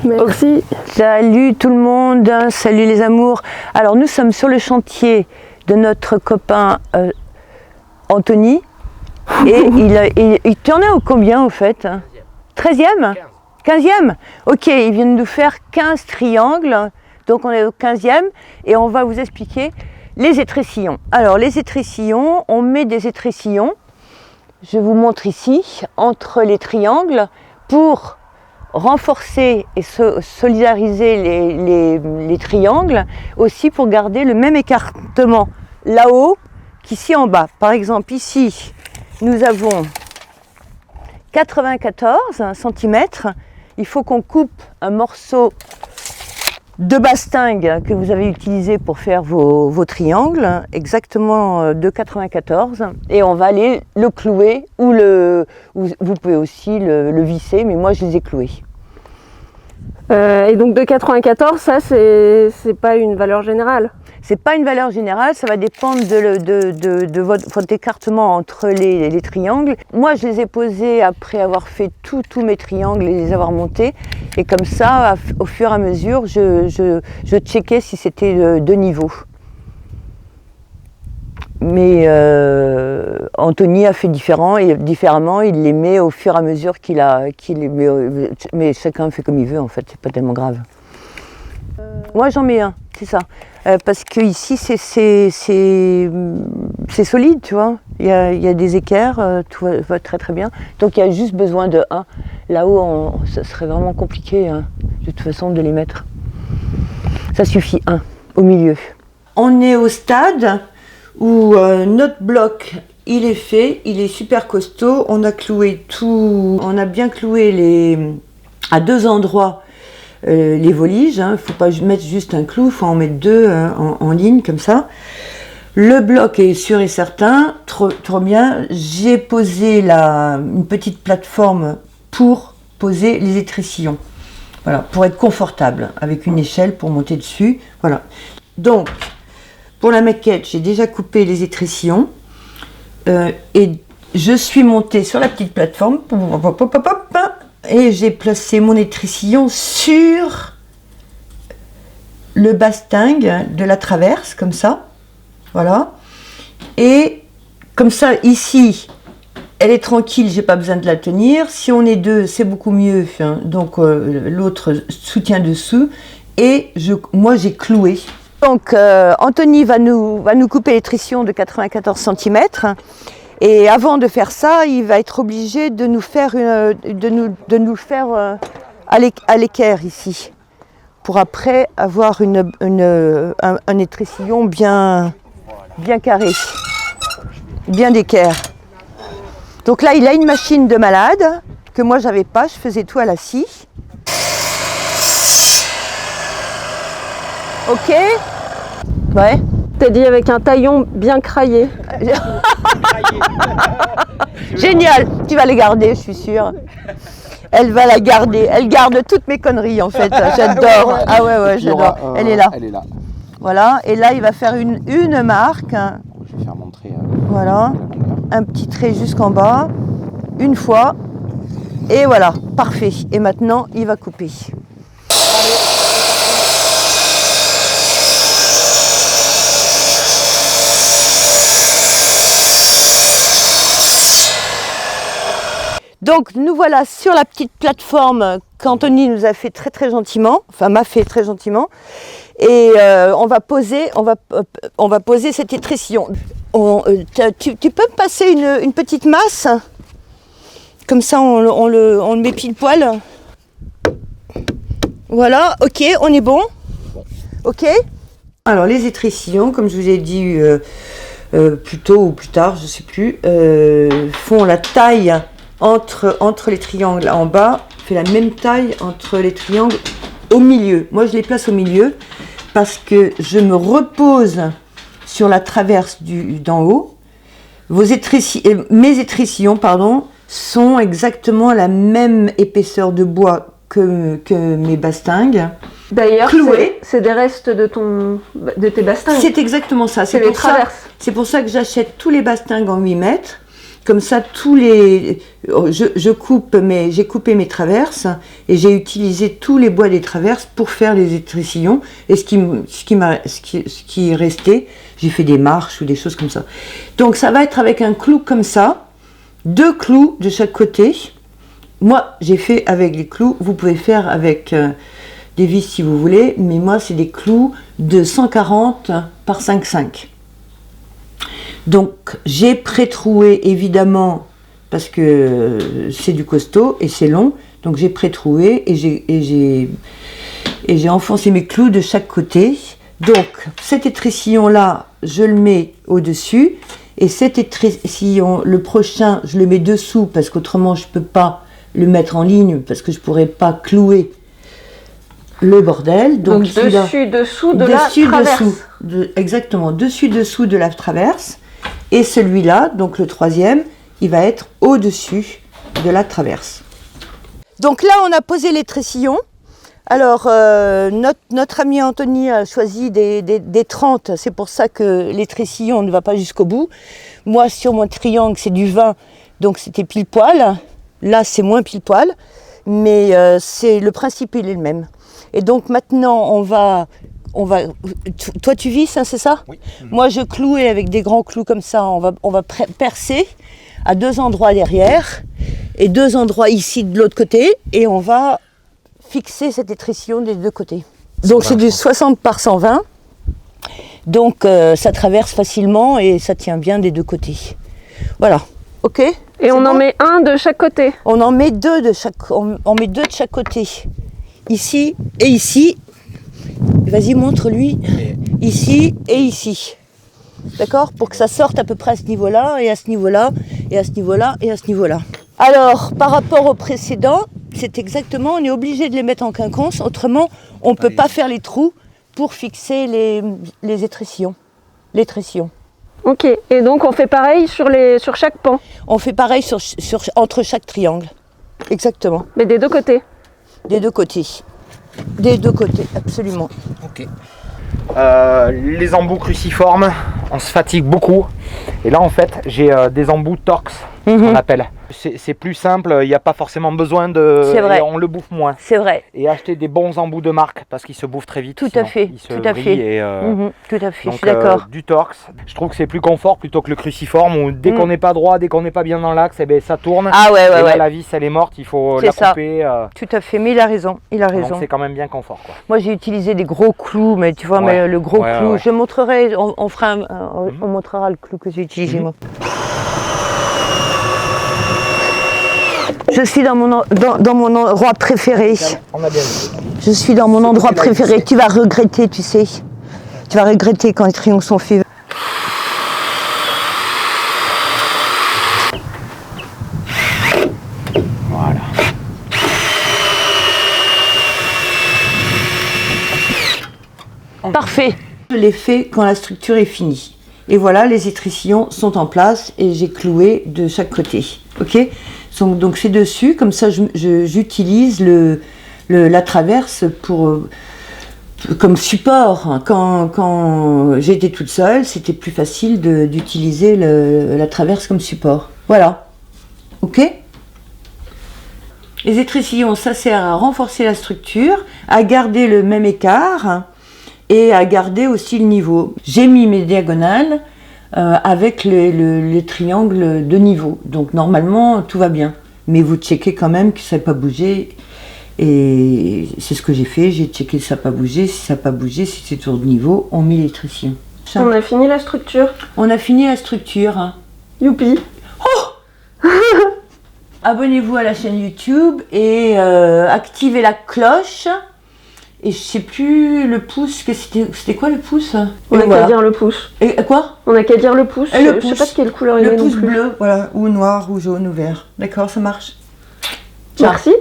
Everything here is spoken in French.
Merci. Salut tout le monde, salut les amours. Alors nous sommes sur le chantier de notre copain Anthony. Et il tournait au combien au fait? 13e? 15e? Ok, il vient de nous faire 15 triangles. Donc on est au 15e et on va vous expliquer les étrécillons. Alors les étrécillons, on met des étrécillons, je vous montre ici, entre les triangles pour renforcer et solidariser les triangles, aussi pour garder le même écartement là-haut qu'ici en bas. Par exemple ici, nous avons 94 cm, il faut qu'on coupe un morceau de bastingue que vous avez utilisé pour faire vos triangles, exactement de 94, et on va aller le clouer ou vous pouvez aussi le visser, mais moi je les ai cloués. Et donc de 94, ça c'est pas une valeur générale? C'est pas une valeur générale, ça va dépendre de votre écartement entre les triangles. Moi, je les ai posés après avoir fait tous mes triangles et les avoir montés. Et comme ça, au fur et à mesure, je checkais si c'était de niveau. Mais Anthony a fait différemment, il les met au fur et à mesure mais chacun fait comme il veut en fait, c'est pas tellement grave. Moi j'en mets un, c'est ça. Parce que ici c'est solide, tu vois. Il y a des équerres, tout va très très bien. Donc il y a juste besoin de un. Là-haut, ça serait vraiment compliqué de toute façon de les mettre. Ça suffit un au milieu. On est au stade où notre bloc il est fait, il est super costaud. On a cloué tout, on a bien cloué à deux endroits. Les voliges, il ne faut pas mettre juste un clou, il faut en mettre deux en ligne comme ça. Le bloc est sûr et certain, trop bien. J'ai posé une petite plateforme pour poser les étrécillons. Voilà, pour être confortable, avec une échelle pour monter dessus. Voilà. Donc, pour la maquette, j'ai déjà coupé les étrécillons et je suis montée sur la petite plateforme. Et j'ai placé mon étrécillon sur le bastingue de la traverse, comme ça. Voilà. Et comme ça, ici, elle est tranquille, j'ai pas besoin de la tenir. Si on est deux, c'est beaucoup mieux. Hein. Donc, l'autre soutient dessous. Et moi, j'ai cloué. Donc, Anthony va nous couper l'étrécillon de 94 cm. Et avant de faire ça, il va être obligé de nous faire, à l'équerre ici, pour après avoir un étrécillon bien carré, bien d'équerre. Donc là, il a une machine de malade que moi j'avais pas, je faisais tout à la scie. Ok. Ouais. T'as dit avec un taillon bien craillé. Génial, tu vas les garder, je suis sûre. Elle va la garder, elle garde toutes mes conneries en fait, j'adore. Ah ouais, j'adore. Elle est là. Voilà, et là il va faire une marque. Je vais faire montrer. Voilà, un petit trait jusqu'en bas, une fois, et voilà, parfait. Et maintenant il va couper. Donc nous voilà sur la petite plateforme qu'Anthony nous a fait très très gentiment, enfin m'a fait très gentiment, et on va poser cet étrécillon. Tu peux me passer une petite masse, comme ça on le met pile poil. Voilà, ok, on est bon. Ok. Alors les étrécillons, comme je vous ai dit plus tôt ou plus tard, je sais plus, font la taille entre les triangles en bas, fait la même taille entre les triangles au milieu. Moi je les place au milieu parce que je me repose sur la traverse d'en haut. Mes étrécillons sont exactement la même épaisseur de bois que mes bastingues. D'ailleurs, c'est des restes de tes bastingues. C'est exactement ça. C'est les traverses. C'est pour ça que j'achète tous les bastingues en 8 mètres. comme ça, j'ai coupé mes traverses et j'ai utilisé tous les bois des traverses pour faire les étrillons. Et ce qui est resté, j'ai fait des marches ou des choses comme ça. Donc ça va être avec un clou comme ça, 2 clous de chaque côté. Moi, j'ai fait avec les clous. Vous pouvez faire avec des vis si vous voulez, mais moi, c'est des clous de 140 par 5,5. Donc, j'ai pré-troué, évidemment, parce que c'est du costaud et c'est long. Donc, j'ai pré-troué et j'ai enfoncé mes clous de chaque côté. Donc, cet étrillon-là, je le mets au-dessus. Et cet étrillon, le prochain, je le mets dessous, parce qu'autrement, je ne peux pas le mettre en ligne, parce que je ne pourrais pas clouer le bordel. Donc dessous de la traverse. Exactement, dessous de la traverse. Et celui-là, donc le troisième, il va être au-dessus de la traverse. Donc là, on a posé les tressillons. Alors, notre ami Anthony a choisi des 30, c'est pour ça que les tressillons ne va pas jusqu'au bout. Moi, sur mon triangle, c'est du 20, donc c'était pile poil. Là, c'est moins pile poil, mais le principe, il est le même. Et donc maintenant, on va toi, tu visses, hein, c'est ça? Oui. Moi, je clouais avec des grands clous comme ça. On va percer à 2 endroits derrière et 2 endroits ici de l'autre côté, et on va fixer cet étrillon des 2 côtés. Donc c'est du 60 par 120. Donc ça traverse facilement et ça tient bien des 2 côtés. Voilà. Ok. Et on en met un de chaque côté. On en met 2 de chaque. On met 2 de chaque côté. Ici et ici. Vas-y, montre-lui. Ici et ici. D'accord? Pour que ça sorte à peu près à ce niveau-là, et à ce niveau-là, et à ce niveau-là, et à ce niveau-là. Alors, par rapport au précédent, c'est exactement, on est obligé de les mettre en quinconce, autrement, on ne peut pas faire les trous pour fixer les étrillons. Les tressillons. Ok, et donc on fait pareil sur chaque pan? On fait pareil entre chaque triangle. Exactement. Mais des 2 côtés? Des 2 côtés. Des 2 côtés, absolument. Ok. Les embouts cruciformes, on se fatigue beaucoup. Et là, en fait, j'ai des embouts Torx, qu'on appelle. C'est plus simple, il n'y a pas forcément besoin de... C'est vrai. Et on le bouffe moins. C'est vrai. Et acheter des bons embouts de marque, parce qu'ils se bouffent très vite. Tout à fait, tout à fait. Et, tout à fait, donc, je suis d'accord. Du Torx, je trouve que c'est plus confort plutôt que le cruciforme, où dès qu'on n'est pas droit, dès qu'on n'est pas bien dans l'axe, eh ben, ça tourne. Ah ouais, ouais, et là, ouais. la vis, elle est morte, il faut la couper. Tout à fait, mais il a raison, il a raison. Donc c'est quand même bien confort, quoi. Moi, j'ai utilisé des gros clous, mais tu vois, mais le gros clou, je montrerai, on montrera le clou que j'ai utilisé, moi. Je suis dans mon endroit préféré. On a bien vu. Je suis dans mon endroit préféré. Tu vas regretter, tu sais. Tu vas regretter quand les triangles sont faits. Voilà. Parfait. Je l'ai fait quand la structure est finie. Et voilà, les étrillons sont en place et j'ai cloué de chaque côté. Ok? Donc c'est dessus, comme ça j'utilise la traverse comme support. Quand j'étais toute seule, c'était plus facile d'utiliser la traverse comme support. Voilà. Ok? Les étrillons, ça sert à renforcer la structure, à garder le même écart et à garder aussi le niveau. J'ai mis mes diagonales avec les triangles de niveau. Donc normalement, tout va bien. Mais vous checkez quand même que ça n'a pas bougé. Et c'est ce que j'ai fait. J'ai checké que ça n'a pas bougé. Si ça n'a pas bougé, si c'est toujours de niveau, on met les tressillons. On a fini la structure. On a fini la structure. Youpi. Oh Abonnez-vous à la chaîne YouTube et activez la cloche. Et je sais plus le pouce, c'était quoi le pouce? On a qu'à dire le pouce. Et quoi? On a qu'à dire le pouce. Et le je sais pas de quelle couleur le il est pouce non plus. bleu, voilà, ou noir, ou jaune, ou vert. D'accord, ça marche. Merci.